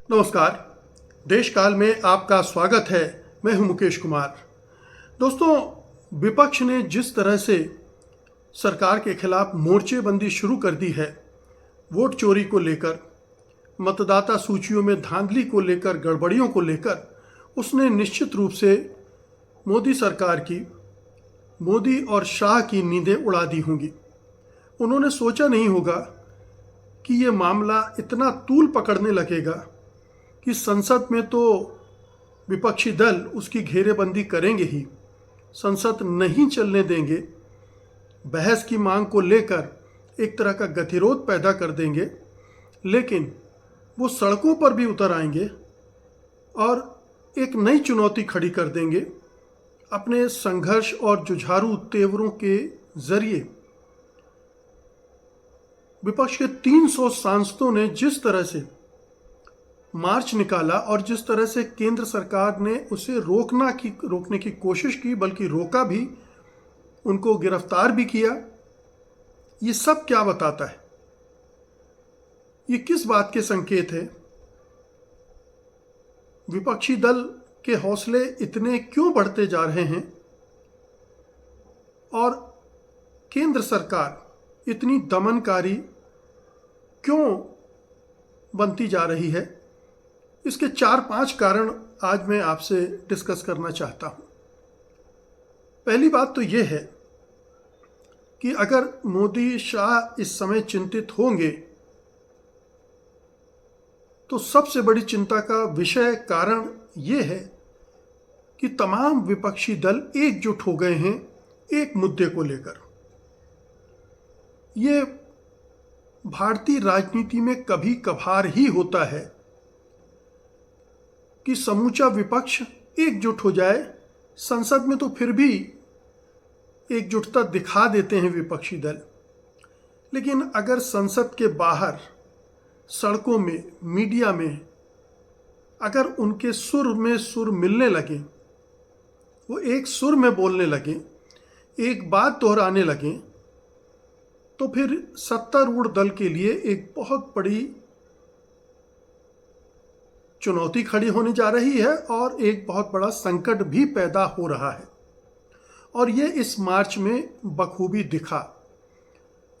नमस्कार। देश काल में आपका स्वागत है। मैं हूं मुकेश कुमार। दोस्तों, विपक्ष ने जिस तरह से सरकार के खिलाफ मोर्चेबंदी शुरू कर दी है, वोट चोरी को लेकर, मतदाता सूचियों में धांधली को लेकर, गड़बड़ियों को लेकर, उसने निश्चित रूप से मोदी सरकार की, मोदी और शाह की नींदें उड़ा दी होंगी। उन्होंने सोचा नहीं होगा कि ये मामला इतना तूल पकड़ने लगेगा कि संसद में तो विपक्षी दल उसकी घेरेबंदी करेंगे ही, संसद नहीं चलने देंगे, बहस की मांग को लेकर एक तरह का गतिरोध पैदा कर देंगे, लेकिन वो सड़कों पर भी उतर आएंगे और एक नई चुनौती खड़ी कर देंगे अपने संघर्ष और जुझारू तेवरों के जरिए। विपक्ष के 300 सांसदों ने जिस तरह से मार्च निकाला और जिस तरह से केंद्र सरकार ने उसे रोकने की कोशिश की, बल्कि रोका भी, उनको गिरफ्तार भी किया, ये सब क्या बताता है? ये किस बात के संकेत है? विपक्षी दल के हौसले इतने क्यों बढ़ते जा रहे हैं और केंद्र सरकार इतनी दमनकारी क्यों बनती जा रही है? इसके 4-5 कारण आज मैं आपसे डिस्कस करना चाहता हूं। पहली बात तो यह है कि अगर मोदी शाह इस समय चिंतित होंगे तो सबसे बड़ी चिंता का विषय कारण यह है कि तमाम विपक्षी दल एकजुट हो गए हैं एक मुद्दे को लेकर। ये भारतीय राजनीति में कभी कभार ही होता है कि समूचा विपक्ष एकजुट हो जाए। संसद में तो फिर भी एकजुटता दिखा देते हैं विपक्षी दल, लेकिन अगर संसद के बाहर, सड़कों में, मीडिया में अगर उनके सुर में सुर मिलने लगे, वो एक सुर में बोलने लगे, एक बात दोहराने लगे, तो फिर सत्तारूढ़ दल के लिए एक बहुत बड़ी चुनौती खड़ी होने जा रही है और एक बहुत बड़ा संकट भी पैदा हो रहा है। और ये इस मार्च में बखूबी दिखा।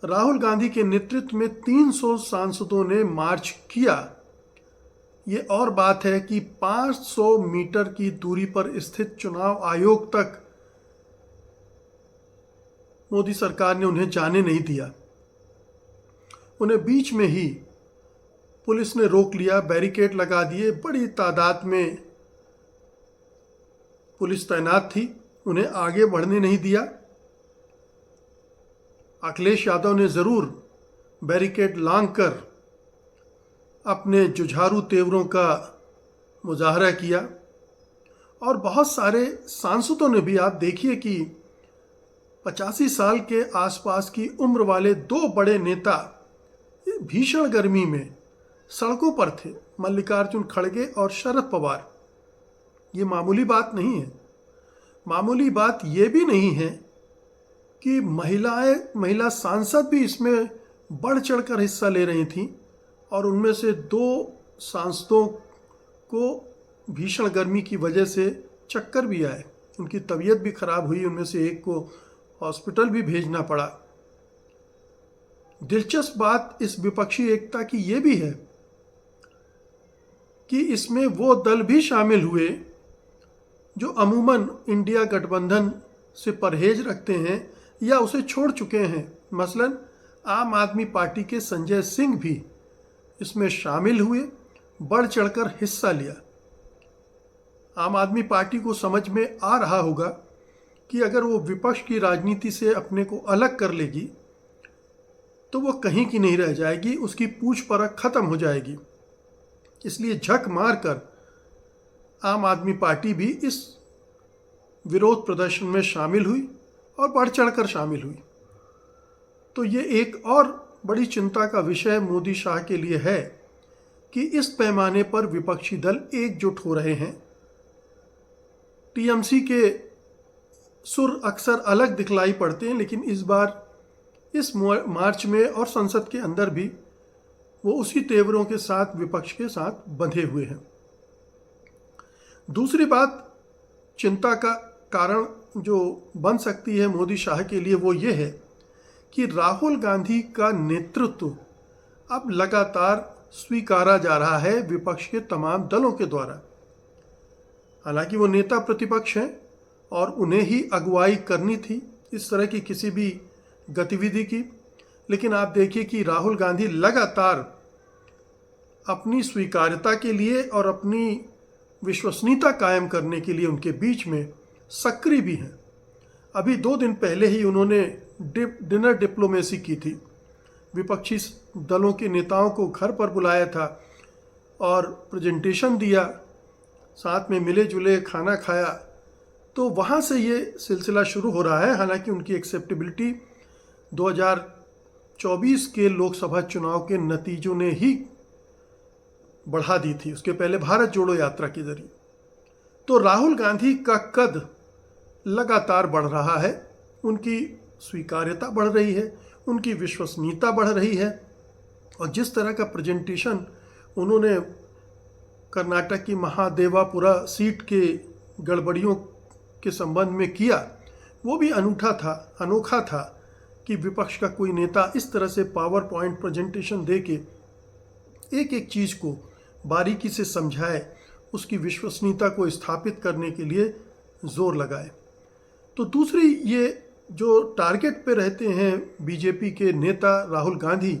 राहुल गांधी के नेतृत्व में 300 सांसदों ने मार्च किया। ये और बात है कि 500 मीटर की दूरी पर स्थित चुनाव आयोग तक मोदी सरकार ने उन्हें जाने नहीं दिया। उन्हें बीच में ही पुलिस ने रोक लिया, बैरिकेड लगा दिए, बड़ी तादाद में पुलिस तैनात थी, उन्हें आगे बढ़ने नहीं दिया। अखिलेश यादव ने जरूर बैरिकेड लांघकर अपने जुझारू तेवरों का मुजाहरा किया और बहुत सारे सांसदों ने भी, आप देखिए कि 85 साल के आसपास की उम्र वाले 2 बड़े नेता भीषण गर्मी में सड़कों पर थे, मल्लिकार्जुन खड़गे और शरद पवार। ये मामूली बात नहीं है। मामूली बात ये भी नहीं है कि महिला सांसद भी इसमें बढ़ चढ़कर हिस्सा ले रही थीं और उनमें से 2 सांसदों को भीषण गर्मी की वजह से चक्कर भी आए, उनकी तबीयत भी खराब हुई, उनमें से एक को हॉस्पिटल भी भेजना पड़ा। दिलचस्प बात इस विपक्षी एकता की ये भी है कि इसमें वो दल भी शामिल हुए जो अमूमन इंडिया गठबंधन से परहेज रखते हैं या उसे छोड़ चुके हैं। मसलन आम आदमी पार्टी के संजय सिंह भी इसमें शामिल हुए, बढ़ चढ़कर हिस्सा लिया। आम आदमी पार्टी को समझ में आ रहा होगा कि अगर वो विपक्ष की राजनीति से अपने को अलग कर लेगी तो वो कहीं की नहीं रह जाएगी, उसकी पूछ परख खत्म हो जाएगी। इसलिए झक मारकर आम आदमी पार्टी भी इस विरोध प्रदर्शन में शामिल हुई और बढ़ चढ़कर शामिल हुई। तो ये एक और बड़ी चिंता का विषय मोदी शाह के लिए है कि इस पैमाने पर विपक्षी दल एकजुट हो रहे हैं। टीएमसी के सुर अक्सर अलग दिखलाई पड़ते हैं, लेकिन इस बार इस मार्च में और संसद के अंदर भी वो उसी तेवरों के साथ विपक्ष के साथ बंधे हुए हैं। दूसरी बात चिंता का कारण जो बन सकती है मोदी शाह के लिए वो ये है कि राहुल गांधी का नेतृत्व अब लगातार स्वीकारा जा रहा है विपक्ष के तमाम दलों के द्वारा। हालांकि वो नेता प्रतिपक्ष हैं और उन्हें ही अगुवाई करनी थी इस तरह की किसी भी गतिविधि की, लेकिन आप देखिए कि राहुल गांधी लगातार अपनी स्वीकार्यता के लिए और अपनी विश्वसनीयता कायम करने के लिए उनके बीच में सक्रिय भी हैं। अभी 2 दिन पहले ही उन्होंने डिनर डिप्लोमेसी की थी, विपक्षी दलों के नेताओं को घर पर बुलाया था और प्रेजेंटेशन दिया, साथ में मिले जुले खाना खाया। तो वहाँ से ये सिलसिला शुरू हो रहा है। हालांकि उनकी एक्सेप्टेबिलिटी 2024 के लोकसभा चुनाव के नतीजों ने ही बढ़ा दी थी, उसके पहले भारत जोड़ो यात्रा के जरिए। तो राहुल गांधी का कद लगातार बढ़ रहा है, उनकी स्वीकार्यता बढ़ रही है, उनकी विश्वसनीयता बढ़ रही है। और जिस तरह का प्रेजेंटेशन उन्होंने कर्नाटक की महादेवापुरा सीट के गड़बड़ियों के संबंध में किया, वो भी अनोखा था कि विपक्ष का कोई नेता इस तरह से पावर पॉइंट प्रेजेंटेशन दे के एक एक चीज़ को बारीकी से समझाए, उसकी विश्वसनीयता को स्थापित करने के लिए जोर लगाए। तो दूसरी, ये जो टारगेट पे रहते हैं बीजेपी के नेता राहुल गांधी,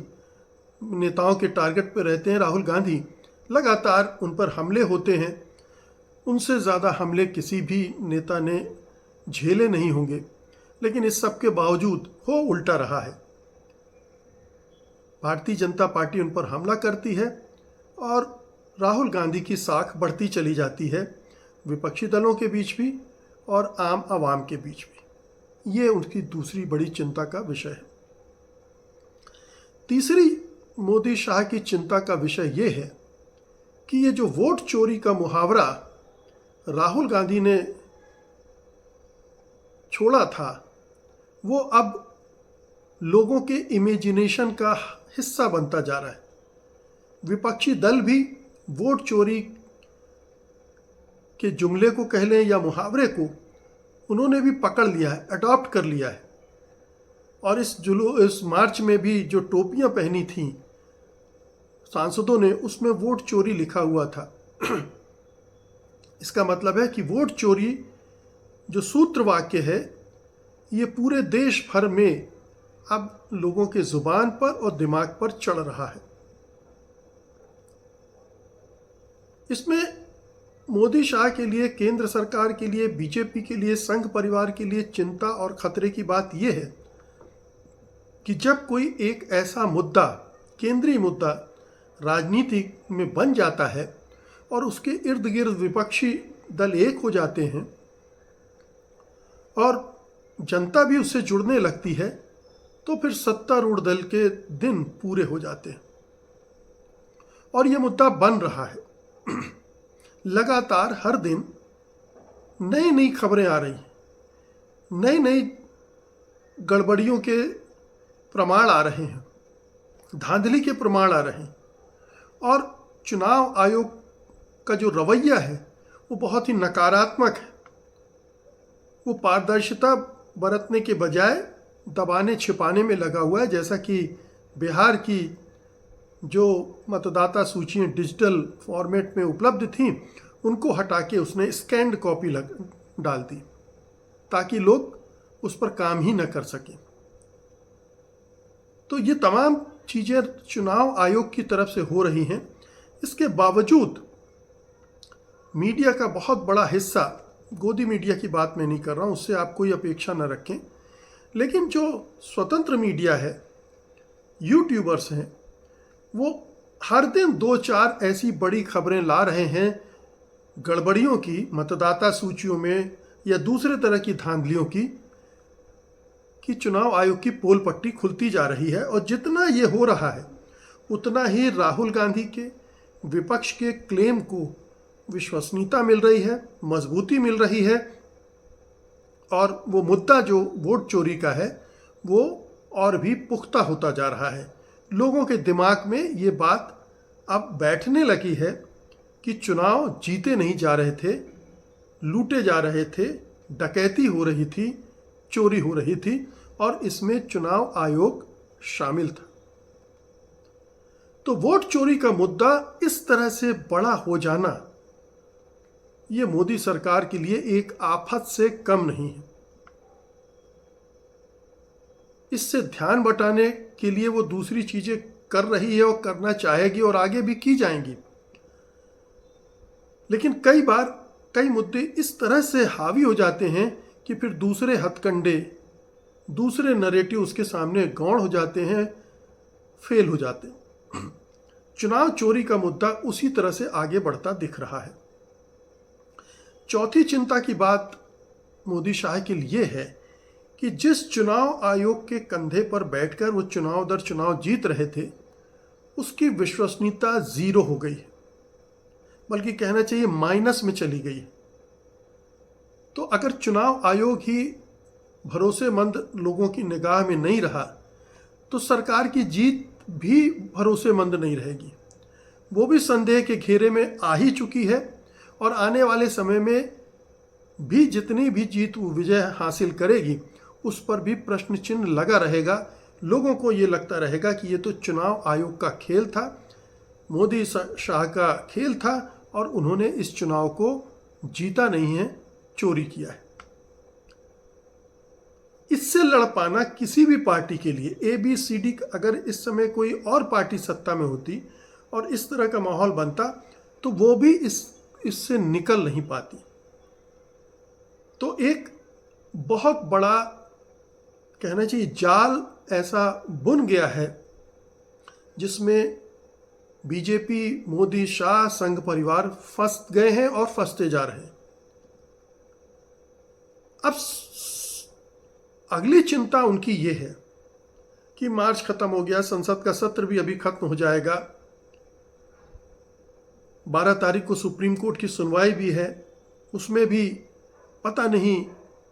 नेताओं के टारगेट पे रहते हैं राहुल गांधी, लगातार उन पर हमले होते हैं। उनसे ज़्यादा हमले किसी भी नेता ने झेले नहीं होंगे, लेकिन इस सब के बावजूद हो उल्टा रहा है। भारतीय जनता पार्टी उन पर हमला करती है और राहुल गांधी की साख बढ़ती चली जाती है, विपक्षी दलों के बीच भी और आम आवाम के बीच भी। ये उनकी दूसरी बड़ी चिंता का विषय है। तीसरी मोदी शाह की चिंता का विषय ये है कि ये जो वोट चोरी का मुहावरा राहुल गांधी ने छोड़ा था, वो अब लोगों के इमेजिनेशन का हिस्सा बनता जा रहा है। विपक्षी दल भी वोट चोरी के जुमले को कह लें या मुहावरे को उन्होंने भी पकड़ लिया है, अडॉप्ट कर लिया है। और इस मार्च में भी जो टोपियां पहनी थी सांसदों ने, उसमें वोट चोरी लिखा हुआ था। इसका मतलब है कि वोट चोरी जो सूत्र वाक्य है, ये पूरे देश भर में अब लोगों के जुबान पर और दिमाग पर चढ़ रहा है। इसमें मोदी शाह के लिए, केंद्र सरकार के लिए, बीजेपी के लिए, संघ परिवार के लिए चिंता और खतरे की बात यह है कि जब कोई एक ऐसा मुद्दा, केंद्रीय मुद्दा राजनीति में बन जाता है और उसके इर्द गिर्द विपक्षी दल एक हो जाते हैं और जनता भी उससे जुड़ने लगती है, तो फिर सत्तारूढ़ दल के दिन पूरे हो जाते हैं। और ये मुद्दा बन रहा है। लगातार हर दिन नई नई खबरें आ रही हैं, नई नई गड़बड़ियों के प्रमाण आ रहे हैं, धांधली के प्रमाण आ रहे हैं। और चुनाव आयोग का जो रवैया है वो बहुत ही नकारात्मक है। वो पारदर्शिता बरतने के बजाय दबाने छिपाने में लगा हुआ है। जैसा कि बिहार की जो मतदाता सूचियाँ डिजिटल फॉर्मेट में उपलब्ध थीं, उनको हटा के उसने स्कैन्ड कॉपी डाल दी ताकि लोग उस पर काम ही न कर सकें। तो ये तमाम चीज़ें चुनाव आयोग की तरफ से हो रही हैं। इसके बावजूद मीडिया का बहुत बड़ा हिस्सा, गोदी मीडिया की बात मैं नहीं कर रहा हूँ, उससे आप कोई अपेक्षा न रखें, लेकिन जो स्वतंत्र मीडिया है, यूट्यूबर्स हैं, वो हर दिन 2-4 ऐसी बड़ी खबरें ला रहे हैं गड़बड़ियों की, मतदाता सूचियों में या दूसरे तरह की धांधलियों की, कि चुनाव आयोग की पोल पट्टी खुलती जा रही है। और जितना ये हो रहा है उतना ही राहुल गांधी के, विपक्ष के क्लेम को विश्वसनीयता मिल रही है, मजबूती मिल रही है। और वो मुद्दा जो वोट चोरी का है वो और भी पुख्ता होता जा रहा है। लोगों के दिमाग में ये बात अब बैठने लगी है कि चुनाव जीते नहीं जा रहे थे, लूटे जा रहे थे, डकैती हो रही थी, चोरी हो रही थी और इसमें चुनाव आयोग शामिल था। तो वोट चोरी का मुद्दा इस तरह से बड़ा हो जाना ये मोदी सरकार के लिए एक आफत से कम नहीं है। इससे ध्यान बटाने के लिए वो दूसरी चीजें कर रही है और करना चाहेगी और आगे भी की जाएंगी। लेकिन कई बार कई मुद्दे इस तरह से हावी हो जाते हैं कि फिर दूसरे हथकंडे, दूसरे नरेटिव उसके सामने गौण हो जाते हैं, फेल हो जाते हैं। चुनाव चोरी का मुद्दा उसी तरह से आगे बढ़ता दिख रहा है। चौथी चिंता की बात मोदी शाह के लिए है कि जिस चुनाव आयोग के कंधे पर बैठकर वो चुनाव दर चुनाव जीत रहे थे, उसकी विश्वसनीयता जीरो हो गई है, बल्कि कहना चाहिए माइनस में चली गई है। तो अगर चुनाव आयोग ही भरोसेमंद लोगों की निगाह में नहीं रहा तो सरकार की जीत भी भरोसेमंद नहीं रहेगी। वो भी संदेह के घेरे में आ ही चुकी है और आने वाले समय में भी जितनी भी जीत वो विजय हासिल करेगी उस पर भी प्रश्न चिन्ह लगा रहेगा। लोगों को ये लगता रहेगा कि ये तो चुनाव आयोग का खेल था, मोदी शाह का खेल था और उन्होंने इस चुनाव को जीता नहीं है, चोरी किया है। इससे लड़ पाना किसी भी पार्टी के लिए ABCD, अगर इस समय कोई और पार्टी सत्ता में होती और इस तरह का माहौल बनता तो वो भी इससे निकल नहीं पाती। तो एक बहुत बड़ा कहना चाहिए जाल ऐसा बुन गया है जिसमें बीजेपी, मोदी, शाह, संघ परिवार फंस गए हैं और फंसते जा रहे हैं। अब अगली चिंता उनकी ये है कि मार्च खत्म हो गया, संसद का सत्र भी अभी खत्म हो जाएगा, 12 तारीख को सुप्रीम कोर्ट की सुनवाई भी है, उसमें भी पता नहीं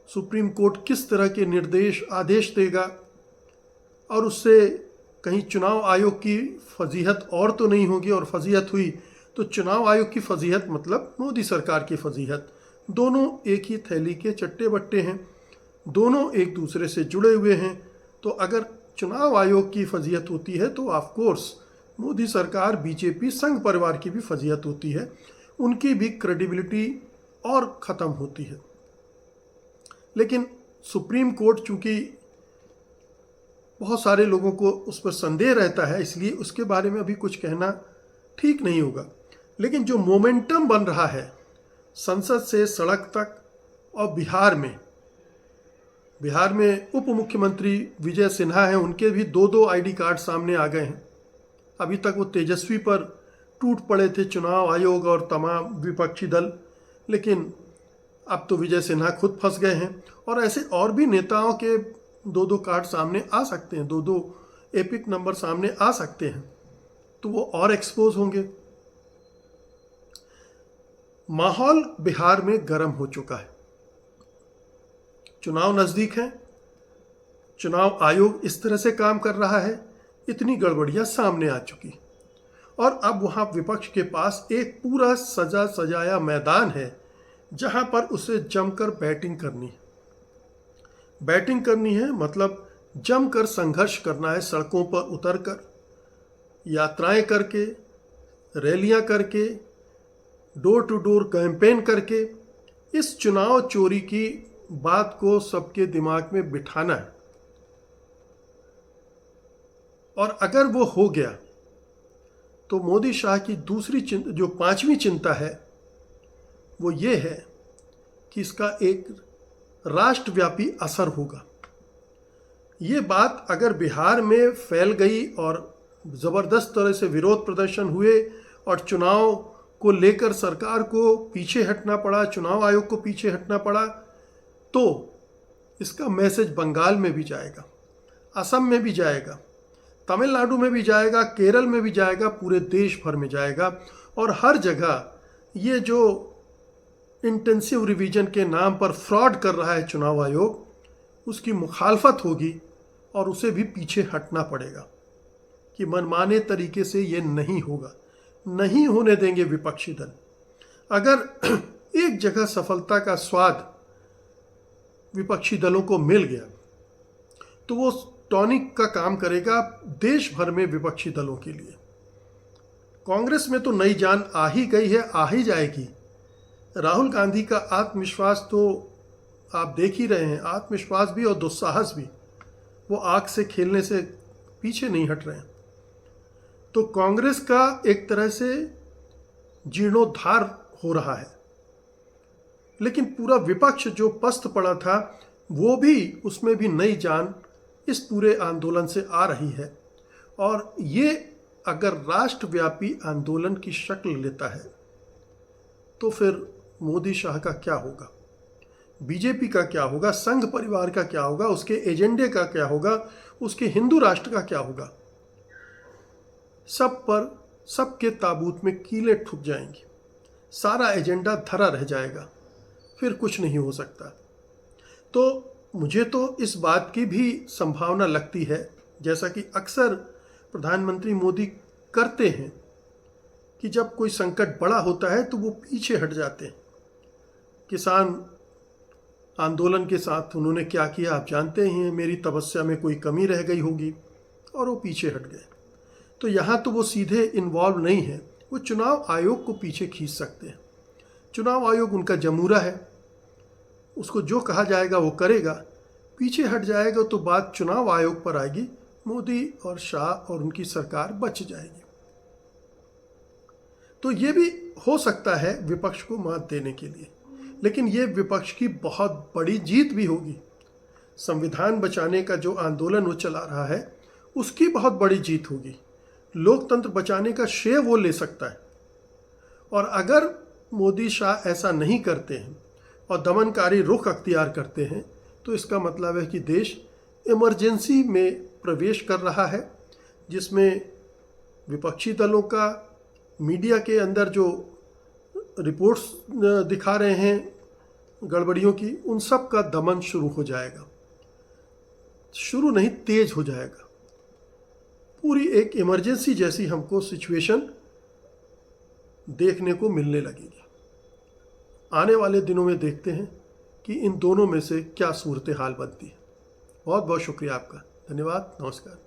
सुप्रीम कोर्ट किस तरह के निर्देश आदेश देगा और उससे कहीं चुनाव आयोग की फजीहत और तो नहीं होगी, और फजीहत हुई तो चुनाव आयोग की फजीहत मतलब मोदी सरकार की फजीहत। दोनों एक ही थैली के चट्टे बट्टे हैं, दोनों एक दूसरे से जुड़े हुए हैं। तो अगर चुनाव आयोग की फजीहत होती है तो ऑफ कोर्स मोदी सरकार, बीजेपी, संघ परिवार की भी फजीहत होती है, उनकी भी क्रेडिबिलिटी और ख़त्म होती है। लेकिन सुप्रीम कोर्ट चूंकि बहुत सारे लोगों को उस पर संदेह रहता है, इसलिए उसके बारे में अभी कुछ कहना ठीक नहीं होगा। लेकिन जो मोमेंटम बन रहा है संसद से सड़क तक, और बिहार में उप मुख्यमंत्री विजय सिन्हा हैं, उनके भी 2-2 ID कार्ड सामने आ गए हैं। अभी तक वो तेजस्वी पर टूट पड़े थे चुनाव आयोग और तमाम विपक्षी दल, लेकिन अब तो विजय सिन्हा खुद फंस गए हैं। और ऐसे और भी नेताओं के 2-2 कार्ड सामने आ सकते हैं, 2-2 एपिक नंबर सामने आ सकते हैं, तो वो और एक्सपोज होंगे। माहौल बिहार में गर्म हो चुका है, चुनाव नजदीक है, चुनाव आयोग इस तरह से काम कर रहा है, इतनी गड़बड़ियां सामने आ चुकी और अब वहां विपक्ष के पास एक पूरा सजा सजाया मैदान है जहां पर उसे जमकर बैटिंग करनी है, मतलब जमकर संघर्ष करना है, सड़कों पर उतरकर, यात्राएं करके, रैलियां करके, डोर टू डोर कैंपेन करके इस चुनाव चोरी की बात को सबके दिमाग में बिठाना है। और अगर वो हो गया तो मोदी शाह की दूसरी चिंता, जो 5वीं चिंता है, वो ये है कि इसका एक राष्ट्रव्यापी असर होगा। ये बात अगर बिहार में फैल गई और ज़बरदस्त तरह से विरोध प्रदर्शन हुए और चुनाव को लेकर सरकार को पीछे हटना पड़ा, चुनाव आयोग को पीछे हटना पड़ा, तो इसका मैसेज बंगाल में भी जाएगा, असम में भी जाएगा, तमिलनाडु में भी जाएगा, केरल में भी जाएगा, पूरे देश भर में जाएगा। और हर जगह ये जो इंटेंसिव रिवीजन के नाम पर फ्रॉड कर रहा है चुनाव आयोग, उसकी मुखालफत होगी और उसे भी पीछे हटना पड़ेगा। कि मनमाने तरीके से ये नहीं होगा, नहीं होने देंगे विपक्षी दल। अगर एक जगह सफलता का स्वाद विपक्षी दलों को मिल गया तो वो टॉनिक का काम करेगा देश भर में विपक्षी दलों के लिए। कांग्रेस में तो नई जान आ ही गई है, आ ही जाएगी। राहुल गांधी का आत्मविश्वास तो आप देख ही रहे हैं, आत्मविश्वास भी और दुस्साहस भी। वो आग से खेलने से पीछे नहीं हट रहे हैं। तो कांग्रेस का एक तरह से जीर्णोद्धार हो रहा है, लेकिन पूरा विपक्ष जो पस्त पड़ा था वो भी, उसमें भी नई जान इस पूरे आंदोलन से आ रही है। और ये अगर राष्ट्रव्यापी आंदोलन की शक्ल लेता है तो फिर मोदी शाह का क्या होगा, बीजेपी का क्या होगा, संघ परिवार का क्या होगा, उसके एजेंडे का क्या होगा, उसके हिंदू राष्ट्र का क्या होगा। सब पर, सबके ताबूत में कीलें ठुक जाएंगी, सारा एजेंडा धरा रह जाएगा, फिर कुछ नहीं हो सकता। तो मुझे तो इस बात की भी संभावना लगती है, जैसा कि अक्सर प्रधानमंत्री मोदी करते हैं, कि जब कोई संकट बड़ा होता है तो वो पीछे हट जाते हैं। किसान आंदोलन के साथ उन्होंने क्या किया आप जानते हैं, मेरी तपस्या में कोई कमी रह गई होगी, और वो पीछे हट गए। तो यहाँ तो वो सीधे इन्वॉल्व नहीं है, वो चुनाव आयोग को पीछे खींच सकते हैं। चुनाव आयोग उनका जमूरा है, उसको जो कहा जाएगा वो करेगा। पीछे हट जाएगा तो बात चुनाव आयोग पर आएगी, मोदी और शाह और उनकी सरकार बच जाएगी। तो ये भी हो सकता है विपक्ष को मात देने के लिए, लेकिन ये विपक्ष की बहुत बड़ी जीत भी होगी। संविधान बचाने का जो आंदोलन वो चला रहा है उसकी बहुत बड़ी जीत होगी। लोकतंत्र बचाने का श्रेय वो ले सकता है। और अगर मोदी शाह ऐसा नहीं करते हैं और दमनकारी रुख अख्तियार करते हैं तो इसका मतलब है कि देश इमरजेंसी में प्रवेश कर रहा है, जिसमें विपक्षी दलों का, मीडिया के अंदर जो रिपोर्ट्स दिखा रहे हैं गड़बड़ियों की, उन सब का दमन शुरू हो जाएगा। शुरू नहीं, तेज हो जाएगा। पूरी एक इमरजेंसी जैसी हमको सिचुएशन देखने को मिलने लगेगी। आने वाले दिनों में देखते हैं कि इन दोनों में से क्या सूरत हाल बनती है। बहुत बहुत शुक्रिया आपका, धन्यवाद, नमस्कार।